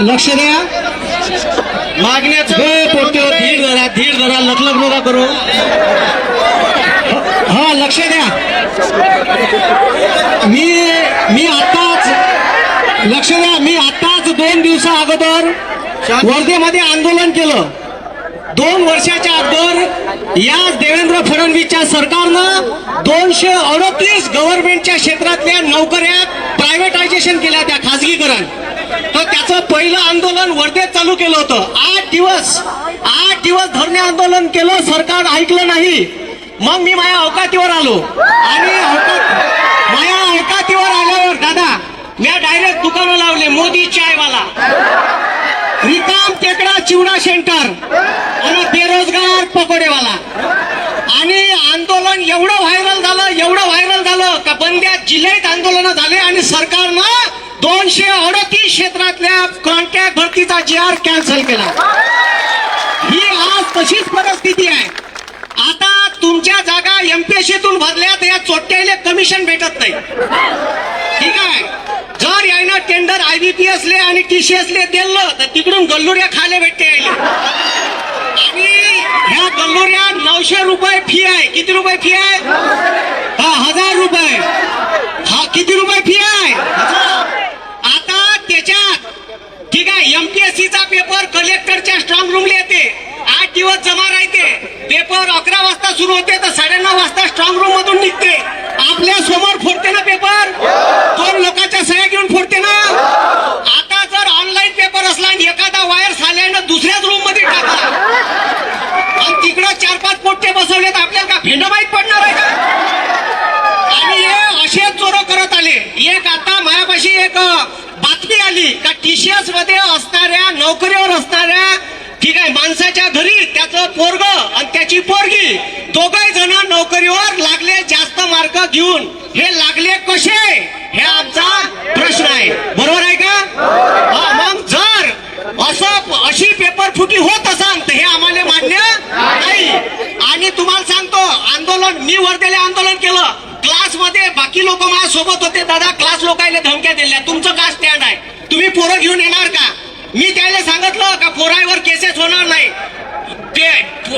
लक्ष द्या. मागण्याचं धीर धरा लखलख नका करू. हा लक्ष द्या. मी आताच लक्ष द्या. मी आताच 2 दिवसा अगोदर वर्धेमध्ये आंदोलन केलं. 2 वर्षाच्या अगोदर या देवेंद्र फडणवीसच्या सरकारनं 238 गव्हर्नमेंटच्या क्षेत्रातल्या नोकऱ्या प्रायव्हेटायझेशन केल्या, त्या खाजगीकरण. तर त्याचं पहिलं आंदोलन वर्धेत चालू केलं होतं. 8 दिवस धरणे आंदोलन केलं, सरकार ऐकलं नाही. मग मी माझ्या अवकातीवर आलो आणि माझ्या अवकातीवर आल्यावर दादा मी डायरेक्ट दुकानं लावले. मोदी चायवाला, रिकाम टेकडा चिवडा सेंटर आणि बेरोजगार पकोडेवाला. आणि आंदोलन एवढं व्हायरल झालं का बंद्यात जिल्ह्यात आंदोलन झाले आणि सरकारनं 238 क्षेत्रातल्या कॉन्ट्रॅक्ट भरतीचा GR कॅन्सल केला. ही आज तशीच परिस्थिती आहे. आता तुमच्या जागा MPSCतून भरल्या तर या चोट्याले कमिशन भेटत नाही. ठीक आहे. जर यायनं टेंडर IBPS ले आणि TCS ले दिलं तर तिकडून गल्लुऱ्या खाले भेटते यायला. आणि ह्या गल्लुऱ्या 900 रुपये फी आहे. किती रुपये फी आहे? 1000 रुपये. हा किती रुपये फी आहे? आता त्याच्यात ठीक आहे MPSCचा पेपर कलेक्टरच्या स्ट्रॉंग रूमला येते. 8 दिवस जमा राहते. पेपर 11 वाजता सुरू होते तर 9:30 वाजता स्ट्रॉंग रूम मधून निघते. आपल्या समोर फोडते ना पेपर. 2 लोकांच्या सह्या घेऊन फोडते ना. आता जर ऑनलाईन पेपर असला आणि एखादा वायर साल्यानं दुसऱ्याच रूम मध्ये टाकला आणि तिकडं 4-5 पोट्टे बसवले तर आपल्याला का भेंड माहीत पडणार आहे का? आणि हे असेच चोर करत आले. एक आता माझ्यापाशी एक बातमी आली का TCS मध्ये असणाऱ्या नोकरीवर असणाऱ्या ठीक आहे माणसाच्या घरी त्याचं पोरग आणि त्याची पोरगी दोघही जण नोकरीवर लागले जास्त मार्क घेऊन. हे लागले कसे हे आमचा प्रश्न आहे. बरोबर आहे का? मग जर अशी पेपर फुटी होत असाल तर हे आम्हाला मान्य नाही. आणि तुम्हाला सांगतो आंदोलन मी वर्धेला आंदोलन केलं. क्लासमध्ये बाकी लोक माझ्या सोबत होते. दादा क्लास लोकांना धमक्या दिल्या तुमचं काय स्टँड आहे, तुम्ही पोरं घेऊन येणार का? मी त्याला सांगितलं का पोरावर केसेस होणार नाही. ते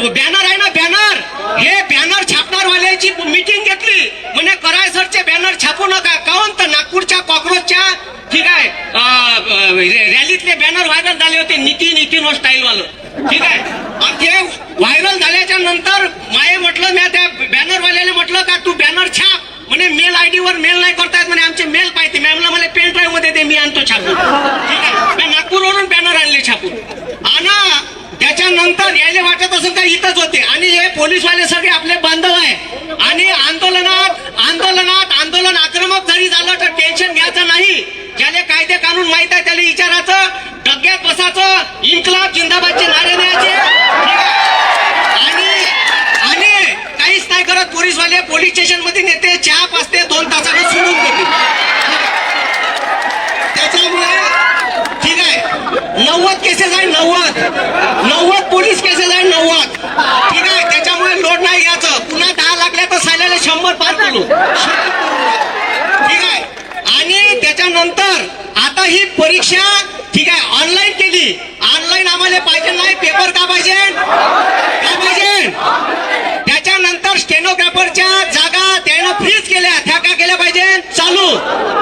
बॅनर आहे ना बॅनर, हे बॅनर छापणारवाल्याची मीटिंग घेतली. म्हणे करायसरचे बॅनर छापू नका. काऊन तर नागपूरच्या कॉक्रोचच्या ठीक आहे रॅलीतले बॅनर व्हायरल झाले होते. नितीन स्टाईल वालं ठीक आहे. आणि ते व्हायरल झाल्याच्या नंतर माये म्हटलं मी त्या बॅनरवाल्याला म्हटलं का तू बॅनर छाप. म्हणे मेल ID वर मेल नाही करतायत म्हणे, आमचे मेल पाहिजे. मॅमला मला पेन ड्राईव्ह मध्ये दे, मी आणतो छापून. ठीक आहे. मी नागपूरवरून बॅनर आणले छापून. आणि त्याच्यानंतर यायला वाटत असेल का इथंच होते. आणि हे पोलीसवाले सगळे आपले बांधव आहे. आणि आंदोलन आक्रमक जरी झालं तर टेन्शन घ्यायचं नाही. ज्याला कायदे कानून माहित आहे त्याला विचारायचं, डग्यात बसायचं, इन्कलाब जिंदाबादचे नारे द्यायचे. आणि काहीच नाही करत. पोलीसवाले पोलीस स्टेशन मध्ये नेते, चहा पाजते, 2 तासानं सोडून देते. त्याच्यामुळे ठीक आहे 90 केसेस आहे. 90 पोलीस केसेस आहे. 90 ठीक आहे. त्याच्यामुळे लोड नाही घ्यायचं. पुन्हा 10 लागल्या तर साल्याला 100 पार करू. ठीक आहे. आणि त्याच्यानंतर आता ही परीक्षा ठीक आहे ऑनलाईन केली. ऑनलाईन आम्हाला पाहिजे नाही. पेपर का पाहिजे? त्याच्यानंतर स्टेनोग्राफरच्या जागा त्यानं फ्रीज केल्या. त्या का केल्या पाहिजे? चालू.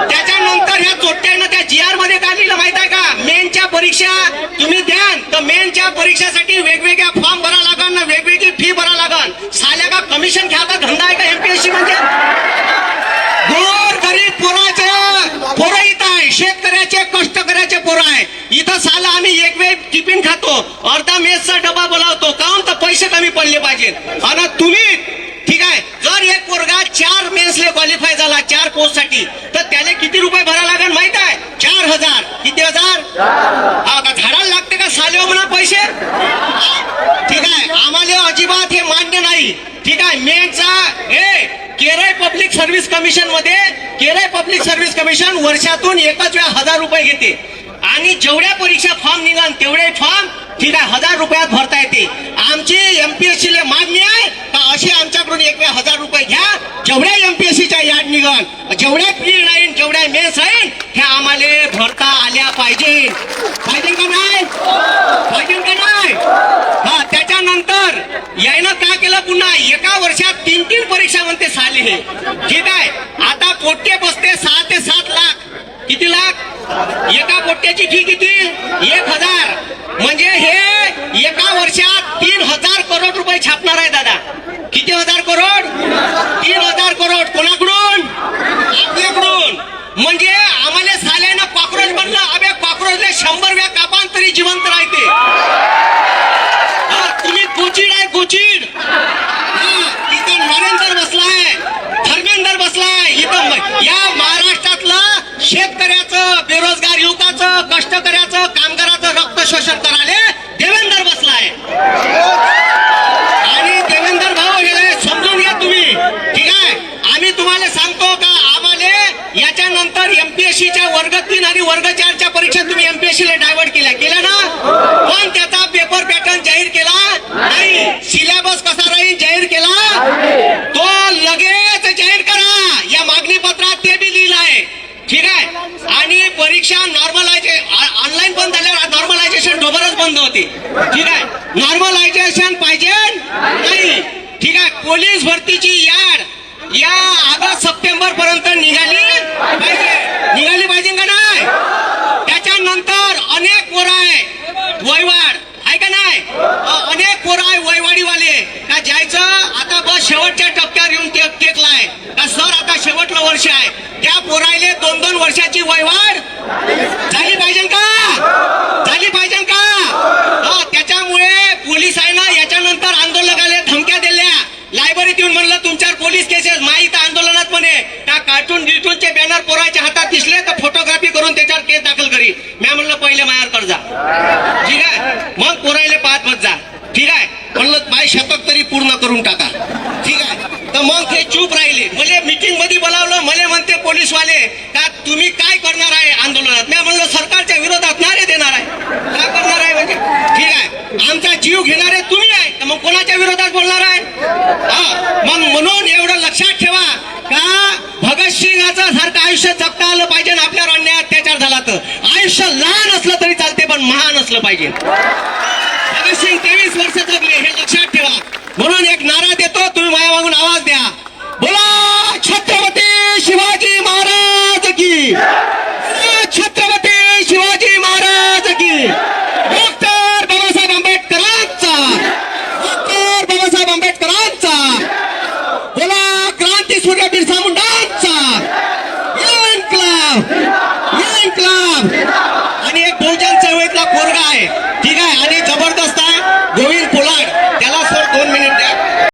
त्याच्यानंतर ह्या चोट्यानं त्या GR मध्ये काय लिहिलं माहित आहे का? मेनच्या परीक्षा तुम्ही द्याल तर मेनच्या परीक्षेसाठी वेगवेगळ्या फॉर्म भरा लागल ना, वेगवेगळी फी भरा लागल. साल्या का कमिशन घ्यायचा धंदा आहे का MPSC म्हणजे? गोर गरीब पोरं इथं आहे. शेतकऱ्याचे कष्टकऱ्याचे पोरं आहे. इथं साला आम्ही एक वेळ टिफिन खातो, अर्धा मेसचा डबा बोलावतो. काऊन तर पैसे कमी पडले पाहिजे. आणि तुम्ही ठीक आहे जर एक पोरगा 4 मेन्सले क्वालिफाय झाला 4 पोस्ट साठी तर त्याला किती रुपये भरायला लागेल माहित आहे? 4000. किती हजार? झाडाला लागते का सालेव म्हणा पैसे? ठीक आहे. आम्हाला अजिबात हे मान्य नाही. ठीक आहे. मेनचा केरळ पब्लिक सर्व्हिस कमिशन वर्षातून एकच वेळा 1000 रुपये घेते. आणि जेवढ्या परीक्षा फॉर्म निघाल तेवढे फॉर्म ठीक आहे 1000 रुपयात भरता येते. आमची MPSC ले मागणी आहे का असे आमच्याकडून एक वेळा 1000 रुपये घ्या. जेवढ्या MPSCच्या याड निघाल, जेवढ्या प्री राहील, जेवढ्या मेन्स राहील ह्या आम्हाला भरता आल्या पाहिजे. यायनं का केलं पुन्हा एका वर्षात 3 परीक्षा म्हणते साली हे ठीक आहे. आता पोट्टे बसते 6 ते 7 लाख. किती लाख? एका पोट्ट्याची फी किती? 1000. म्हणजे हे एका वर्षात 3000 करोड रुपये छापणार आहे दादा. किती हजार करोड? 3000 करोड. कोणाकडून? आपल्याकडून. म्हणजे आम्हाला साल्यानं कॉक्रोच बनलं. अबे कॉक्रोचला 100 वेळा कापान तरी जिवंत राहते. तुम्ही गोचिड आहे गोचिड. तिथं नरेंद्र बसलाय, धर्मेंद्र बसलाय. इथं या महाराष्ट्रातलं शेतकऱ्याचं, बेरोजगार युवकाचं, कष्टकऱ्याचं, कामगाराचं रक्त शोषण करायला देवेंद्र बसलाय. आणि देवेंद्र भाऊ हे समजून घ्या तुम्ही ठीक आहे. आम्ही तुम्हाला सांगतो का आम्हाला याच्यानंतर एमपीएससीच्या वर्ग 3 आणि वर्ग 4च्या परीक्षा तुम्ही एमपीएससी ला डायव्हर्ट केल्या ना. पण त्याचा पेपर पॅटर्न जाहीर केला नाही. सिलेबस कसा राहील जाहीर केला तो लगेच जाहीर करा. या मागणी पत्रात ते बी लिहिलं आहे ठीक आहे. आणि परीक्षा ऑनलाईन बंद झाल्यावर नॉर्मलायझेशन डोबरच बंद होती ठीक आहे. नॉर्मलायझेशन पाहिजे नाही ठीक आहे. पोलीस भरतीची याड या ऑगस्ट सप्टेंबर पर्यंत निघाली पाहिजे का नाही. त्याच्यानंतर अनेक पोरं आहे वयवाड आहे का नाही. अनेक पोरं आहे वयवाडीवाले का जायचं आता बस शेवटच्या टप्प्यावर येऊन टेकलाय का सर आता शेवटलं वर्ष आहे. त्या पोरायले 2-2 वर्षाची वयवाड झाली पाहिजे का. त्याच्यामुळे पोलिसांना याच्यानंतर आंदोलकाला धमक्या दिल्या. लायब्ररीत येऊन म्हणलं तुमच्यावर पोलीस केसेस माहीत आंदोलनात म्हणे का कार्टून गिटूनचे बॅनर पोराच्या हातात दिसले तर फोटोग्राफी करून त्याच्यावर केस दाखल करी. मी म्हणलं पहिले मायावर कर जा ठीक आहे. मग पोरायले पाहत बस जा ठीक आहे. म्हणलं माझे शतक तरी पूर्ण करून टाका ठीक आहे. तर मग ते चूप राहिले. मला मीटिंग मध्ये बोलावलं. मला म्हणते पोलीसवाले का तुम्ही काय करणार आहे आंदोलनात. मी म्हणलं सरकारच्या विरोधात नारे देणार आहे. काय करणार आहे म्हणजे ठीक आहे. आमचा जीव घेणारे तुम्ही आहे तर मग कोणाच्या विरोधात बोलणार आहे. मग म्हणून एवढं लक्षात ठेवा का भगतसिंगाचं सारखं आयुष्य जगता आलं पाहिजे. आपल्यावर अन्याय अत्याचार झाला तर आयुष्य लहान असलं तरी चालते पण महान असलं पाहिजे. भगतसिंग 23 वर्ष जगले हे लक्षात ठेवा. म्हणून एक नारा देतो तुम्ही माझ्या मागून आवाज द्या. बोला छत्रपती शिवाजी महाराज की. छत्रपती शिवाजी महाराज की. डॉक्टर बाबासाहेब आंबेडकरांचा. डॉक्टर बाबासाहेब आंबेडकरांचा. बोला क्रांती सूर्य बिरसा मुंडांचा. इन्क्लाब. आणि एक बहुजन चळवळीतला पोरगा आहे ठीक आहे आणि जबरदस्त आहे गोविंद पोलाड. त्याला सर 2 मिनिट द्या.